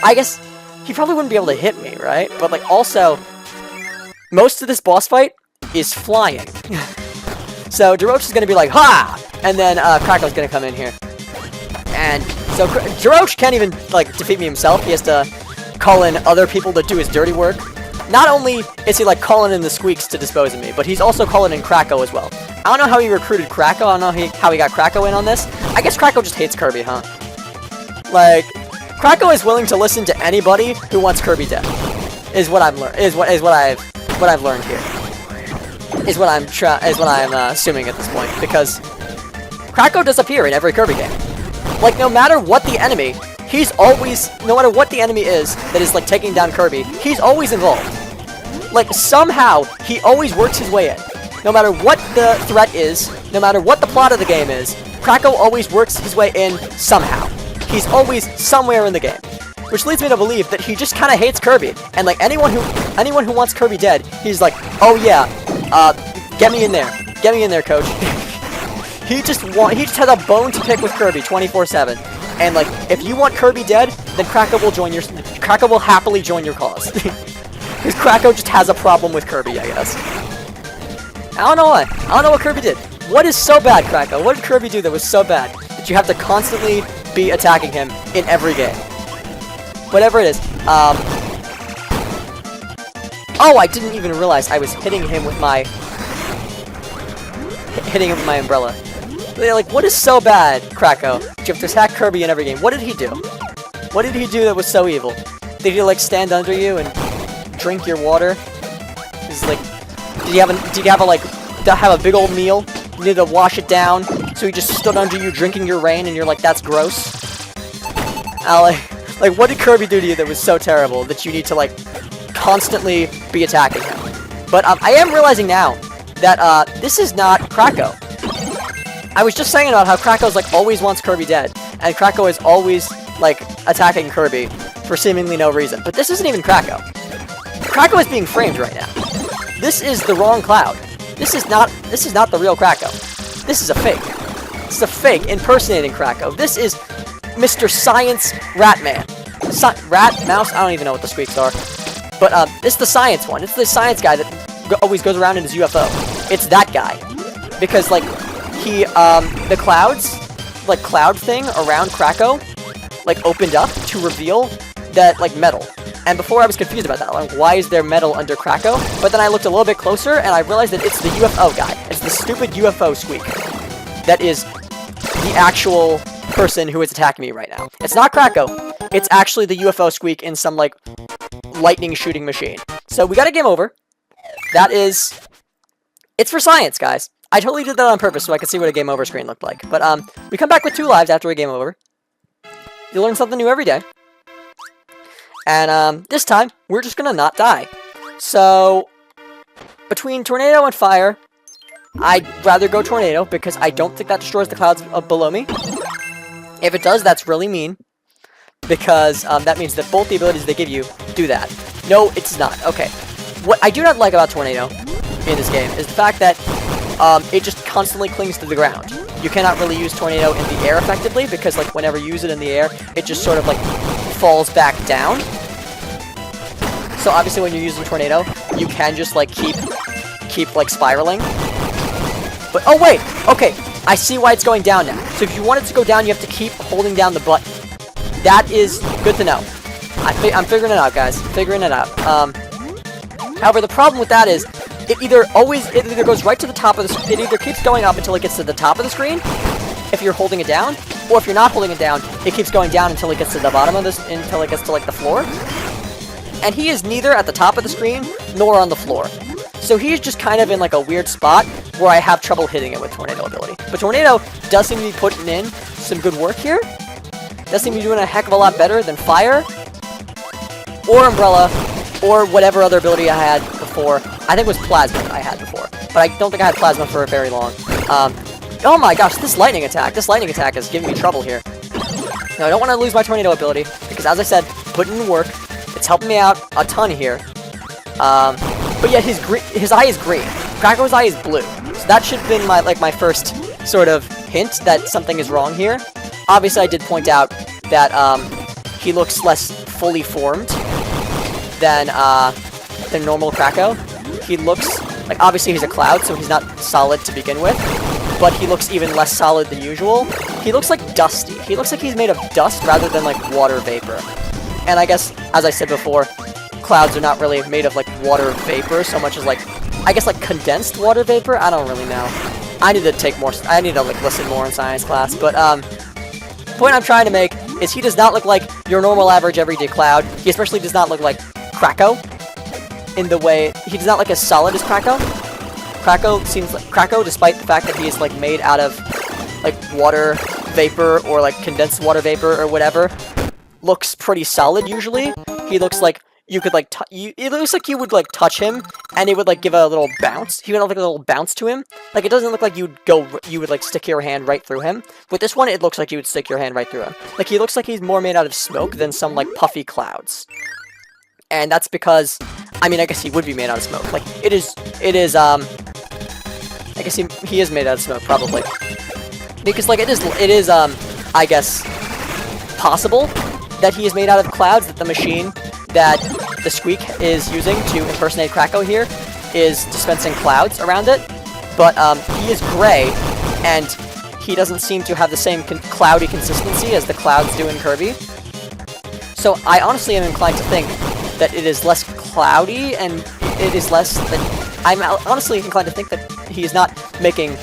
I guess he probably wouldn't be able to hit me, right? But, like, also, most of this boss fight is flying. So Jiroch is going to be like, ha! And then Kracko's going to come in here. And so Jiroch can't even, like, defeat me himself. He has to call in other people to do his dirty work. Not only is he, like, calling in the Squeaks to dispose of me, but he's also calling in Kracko as well. I don't know how he recruited Kracko. I don't know how he got Kracko in on this. I guess Kracko just hates Kirby, huh? Like, Kracko is willing to listen to anybody who wants Kirby dead. Is what I've learned. Is what I've learned here. Is what I'm assuming at this point, because Kracko does appear in every Kirby game. Like, no matter what the enemy, no matter what the enemy is that is, like, taking down Kirby, he's always involved. Like, somehow, he always works his way in. No matter what the threat is, no matter what the plot of the game is, Kracko always works his way in somehow. He's always somewhere in the game. Which leads me to believe that he just kind of hates Kirby. And, like, anyone who wants Kirby dead, he's like, oh yeah, get me in there. Get me in there, coach. He just has a bone to pick with Kirby 24/7. And, like, if you want Kirby dead, then Kracko will happily join your cause. Because Kracko just has a problem with Kirby, I guess. I don't know why. I don't know what Kirby did. What is so bad, Kracko? What did Kirby do that was so bad that you have to constantly be attacking him in every game? Whatever it is. Oh, I didn't even realize I was hitting him with my umbrella. Like, what is so bad, Kracko? You have to attack Kirby in every game. What did he do? What did he do that was so evil? Did he, like, stand under you and drink your water? Like, did you have a big old meal? You needed to wash it down, so he just stood under you drinking your rain, and you're like, that's gross? Like, what did Kirby do to you that was so terrible that you need to, like, constantly be attacking him? But I am realizing now that this is not Kracko. I was just saying about how Kracko's, like, always wants Kirby dead, and Kracko is always, like, attacking Kirby for seemingly no reason. But this isn't even Kracko. Kracko is being framed right now. This is the wrong Cloud. This is not the real Kracko. This is a fake. This is a fake impersonating Kracko. This is Mr. Science Ratman. Rat? Mouse? I don't even know what the Squeaks are. But it's the science one. It's the science guy that always goes around in his UFO. It's that guy. Because, like, the clouds, like, cloud thing around Kracko, like, opened up to reveal that, like, metal. And before I was confused about that, like, why is there metal under Kracko? But then I looked a little bit closer, and I realized that it's the UFO guy. It's the stupid UFO Squeak. That is the actual person who is attacking me right now. It's not Kracko. It's actually the UFO Squeak in some, like, lightning shooting machine. So we got a game over. It's for science, guys. I totally did that on purpose so I could see what a game over screen looked like. But, we come back with 2 lives after a game over. You learn something new every day. And, this time, we're just gonna not die. So, between Tornado and Fire, I'd rather go Tornado, because I don't think that destroys the clouds below me. If it does, that's really mean. Because, that means that both the abilities they give you do that. No, it's not. Okay. what I do not like about Tornado in this game is the fact that it just constantly clings to the ground. You cannot really use Tornado in the air effectively because, like, whenever you use it in the air, it just sort of, like, falls back down. So obviously when you're using Tornado, you can just, like, keep like, spiraling. But, oh, wait! Okay, I see why it's going down now. So if you want it to go down, you have to keep holding down the button. That is good to know. I'm figuring it out, guys. Figuring it out. However, the problem with that is, it either goes right to the top of the, it either keeps going up until it gets to the top of the screen, if you're holding it down, or if you're not holding it down, it keeps going down until it gets to the bottom of this, until it gets to, like, the floor. And he is neither at the top of the screen, nor on the floor. So he's just kind of in, like, a weird spot where I have trouble hitting it with Tornado ability. But Tornado does seem to be putting in some good work here. Does seem to be doing a heck of a lot better than Fire, or Umbrella, or whatever other ability I had before. I think it was Plasma that I had before, but I don't think I had Plasma for very long. Oh my gosh, this lightning attack is giving me trouble here. Now, I don't want to lose my Tornado ability, because as I said, putting in work, it's helping me out a ton here. But yet his eye is green. Kracko's eye is blue. So that should have been my first sort of hint that something is wrong here. Obviously, I did point out that he looks less fully formed than normal Kracko. He looks like, obviously he's a cloud, so he's not solid to begin with, but he looks even less solid than usual. He looks like dusty. He looks like he's made of dust rather than like water vapor. And I guess, as I said before, clouds are not really made of like water vapor so much as like, I guess like condensed water vapor. I don't really know. I need to like listen more in science class. But the point I'm trying to make is he does not look like your normal average everyday cloud. He especially does not look like Kracko in the way he does not look as solid as Kracko. Kracko, despite the fact that he is like made out of like water vapor or like condensed water vapor or whatever, looks pretty solid usually. He looks like you could like it looks like you would like touch him and it would like give a little bounce. He would have like a little bounce to him. Like it doesn't look like you would like stick your hand right through him. With this one, it looks like you would stick your hand right through him. Like he looks like he's more made out of smoke than some like puffy clouds. And that's because, I mean, I guess he would be made out of smoke. Like it is I guess he is made out of smoke probably. Because like it is I guess possible that he is made out of clouds, that the machine that the Squeak is using to impersonate Kracko here is dispensing clouds around it, but he is gray, and he doesn't seem to have the same cloudy consistency as the clouds do in Kirby. So I honestly am inclined to think that it is less cloudy, and it is less that I'm honestly inclined to think that he is not making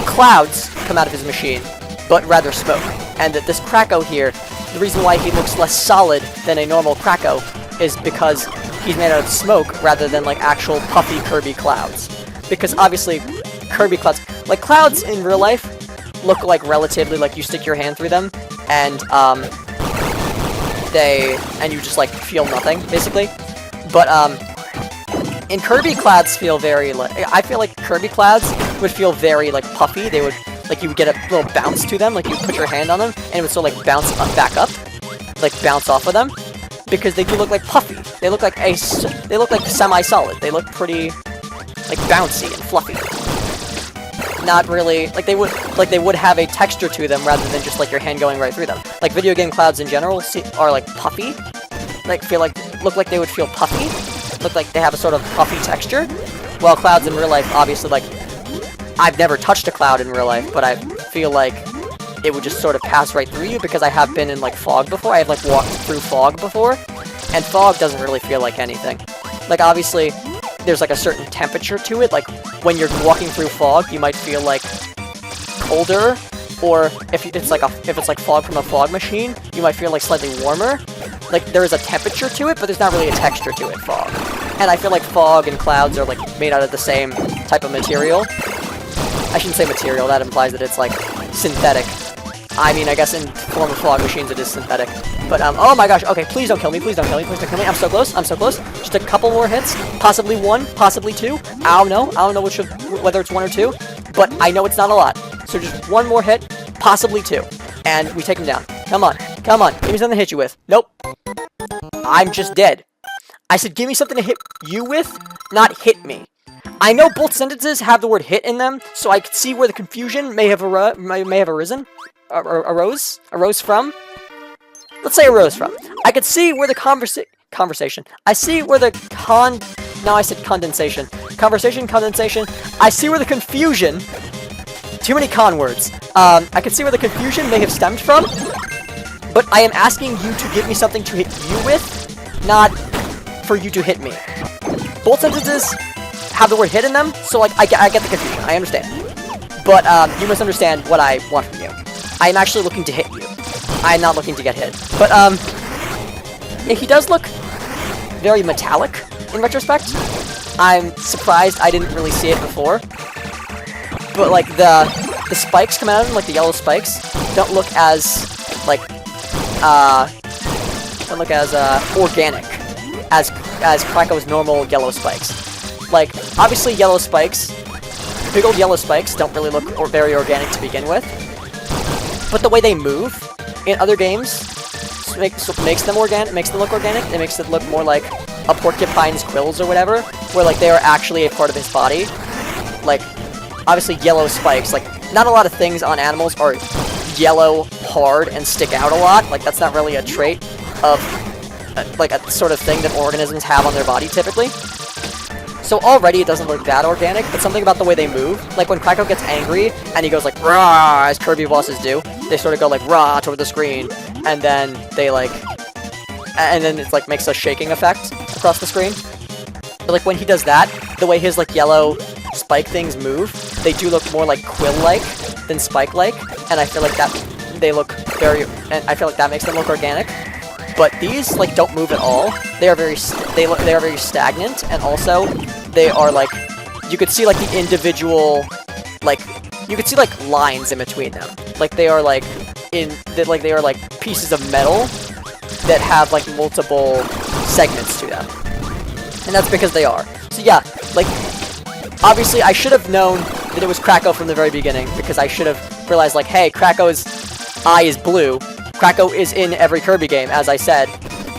clouds come out of his machine, but rather smoke, and that this Kracko here, the reason why he looks less solid than a normal Kracko is because he's made out of smoke rather than like actual puffy Kirby clouds. Because obviously Kirby clouds, like clouds in real life, look like relatively like you stick your hand through them and you just like feel nothing basically. But in Kirby, clouds feel very like, I feel like Kirby clouds would feel very like puffy. They would like, you would get a little bounce to them, like you put your hand on them and it would sort of like bounce back up, like bounce off of them. Because they do look like puffy. They look like semi-solid. They look pretty like bouncy and fluffy. Not really like they would have a texture to them rather than just like your hand going right through them. Like video game clouds in general are like puffy. Look like they would feel puffy. Look like they have a sort of puffy texture. While clouds in real life, obviously, like I've never touched a cloud in real life, but I feel like it would just sort of pass right through you because I have been in like fog before. I have like walked through fog before, and fog doesn't really feel like anything. Like obviously, there's like a certain temperature to it. Like when you're walking through fog, you might feel like colder, or if it's like fog from a fog machine, you might feel like slightly warmer. Like there is a temperature to it, but there's not really a texture to it. Fog, and I feel like fog and clouds are like made out of the same type of material. I shouldn't say material. That implies that it's like synthetic. I mean, I guess in form of fog machines it is synthetic. But, oh my gosh, okay, please don't kill me, please don't kill me, please don't kill me. I'm so close, I'm so close. Just a couple more hits, possibly one, possibly two. I don't know whether it's one or two, but I know it's not a lot. So just one more hit, possibly two, and we take him down. Come on, give me something to hit you with. Nope. I'm just dead. I said give me something to hit you with, not hit me. I know both sentences have the word hit in them, so I could see where the confusion may have arisen. Arose from? Let's say arose from. I could see where the conversation. I see where the now I said condensation. Condensation. I see where the confusion... Too many con words. I can see where the confusion may have stemmed from, but I am asking you to give me something to hit you with, not for you to hit me. Both sentences have the word hit in them, so like I get the confusion. I understand. But you must understand what I want from you. I am actually looking to hit you. I am not looking to get hit. But yeah, he does look very metallic in retrospect. I'm surprised I didn't really see it before. But like the spikes coming out of him, like the yellow spikes, don't look as like organic as Kracko's normal yellow spikes. Like obviously yellow spikes, big old yellow spikes don't really look very organic to begin with. But the way they move in other games makes them organic, makes them look organic. It makes it look more like a porcupine's quills or whatever, where like they are actually a part of his body. Like obviously yellow spikes, like not a lot of things on animals are yellow, hard, and stick out a lot. Like that's not really a trait of like a sort of thing that organisms have on their body typically. So already it doesn't look that organic, but something about the way they move, like when Kracko gets angry and he goes like rah, as Kirby bosses do, they sort of go like rah toward the screen, and then they like, and then it's like makes a shaking effect across the screen. But like when he does that, the way his like yellow spike things move, they do look more like quill-like than spike-like, and I feel like that they look very, and I feel like that makes them look organic. But these like don't move at all. They are very they are very stagnant, and also they are like, you could see like the individual, like you could see like lines in between them. Like they are like they are like pieces of metal that have like multiple segments to them, and that's because they are. So yeah, like obviously I should have known that it was Kracko from the very beginning, because I should have realized like, hey, Kracko's eye is blue. Kracko is in every Kirby game, as I said.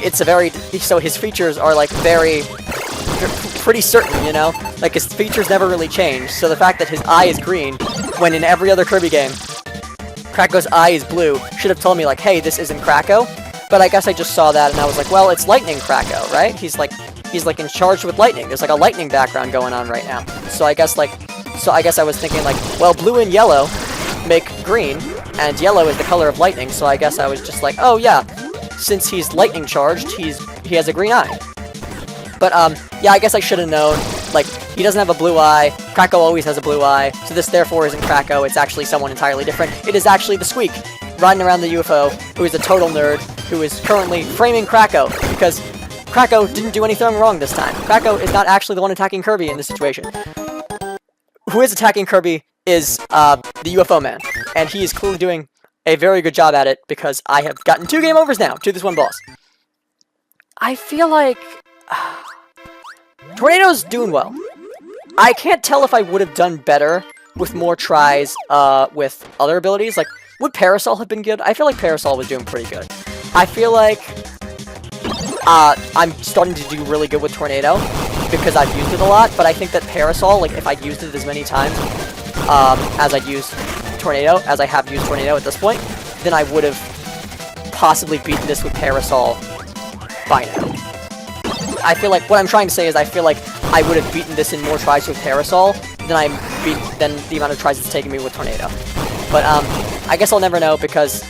It's a very, so his features are like pretty certain, you know? Like his features never really change, so the fact that his eye is green, when in every other Kirby game, Kracko's eye is blue, should have told me like, hey, this isn't Kracko. But I guess I just saw that and I was like, well, it's Lightning Kracko, right? He's like in charge with lightning. There's like a lightning background going on right now. So I guess I was thinking like, well, blue and yellow make green, and yellow is the color of lightning, so I guess I was just like, oh yeah, since he's lightning charged, he has a green eye. But yeah, I guess I should have known, like, he doesn't have a blue eye, Kracko always has a blue eye, so this therefore isn't Kracko, it's actually someone entirely different. It is actually the Squeak, riding around the UFO, who is a total nerd, who is currently framing Kracko, because Kracko didn't do anything wrong this time. Kracko is not actually the one attacking Kirby in this situation. Who is attacking Kirby is the UFO man, and he is clearly doing a very good job at it, because I have gotten 2 game overs now to this one boss. I feel like Tornado's doing well. I can't tell if I would have done better with more tries with other abilities. Like, would Parasol have been good? I feel like Parasol was doing pretty good. I feel like I'm starting to do really good with Tornado because I've used it a lot, but I think that Parasol, like, if I used it as many times as I have used Tornado at this point, then I would have possibly beaten this with Parasol by now. I feel like, what I'm trying to say is I feel like I would have beaten this in more tries with Parasol than the amount of tries it's taken me with Tornado. But I guess I'll never know, because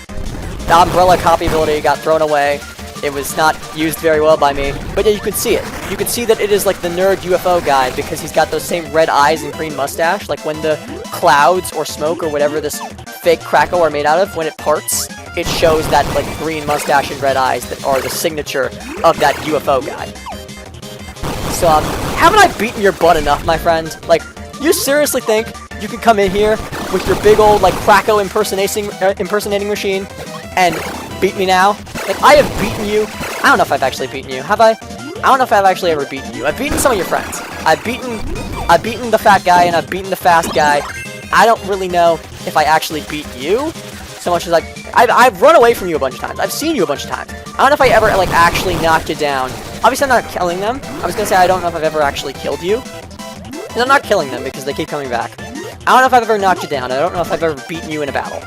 the Umbrella copy ability got thrown away. It was not used very well by me, but yeah, you could see it. You could see that it is like the nerd UFO guy, because he's got those same red eyes and green mustache. Like when the clouds or smoke or whatever this fake Kracko are made out of, when it parts, it shows that like green mustache and red eyes that are the signature of that UFO guy. So haven't I beaten your butt enough, my friend? Like, you seriously think you can come in here with your big old like Kracko impersonating machine and beat me now? Like, I have beaten you. I don't know if I've actually beaten you. Have I? I don't know if I've actually ever beaten you. I've beaten some of your friends. I've beaten the fat guy, and I've beaten the fast guy. I don't really know if I actually beat you so much as I've run away from you a bunch of times. I've seen you a bunch of times. I don't know if I ever like actually knocked you down Obviously, I'm not killing them. I was gonna say I don't know if I've ever actually killed you. And I'm not killing them because they keep coming back. I don't know if I've ever knocked you down. I don't know if I've ever beaten you in a battle.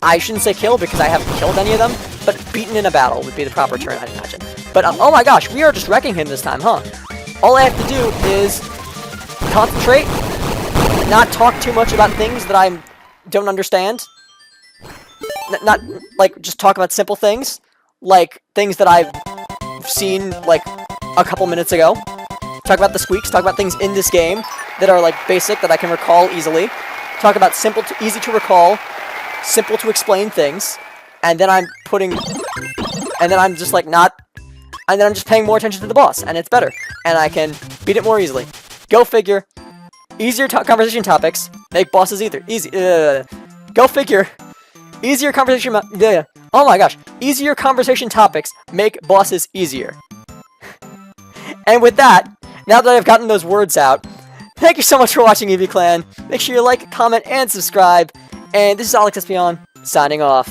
I shouldn't say kill because I haven't killed any of them, but beaten in a battle would be the proper term, I'd imagine. But, oh my gosh, we are just wrecking him this time, huh? All I have to do is concentrate, not talk too much about things that I don't understand. Not, like, just talk about simple things, like things that I've seen, like, a couple minutes ago. Talk about the squeaks, talk about things in this game that are, like, basic, that I can recall easily. Talk about simple, easy to recall, simple to explain things, and then I'm just, like, not, and then I'm just paying more attention to the boss, and it's better, and I can beat it more easily. Go figure. Easier conversation topics make bosses easy. Go figure. Easier conversation. Oh my gosh. Easier conversation topics make bosses easier. And with that, now that I've gotten those words out, thank you so much for watching, EV Clan. Make sure you like, comment, and subscribe. And this is Alex Espion, signing off.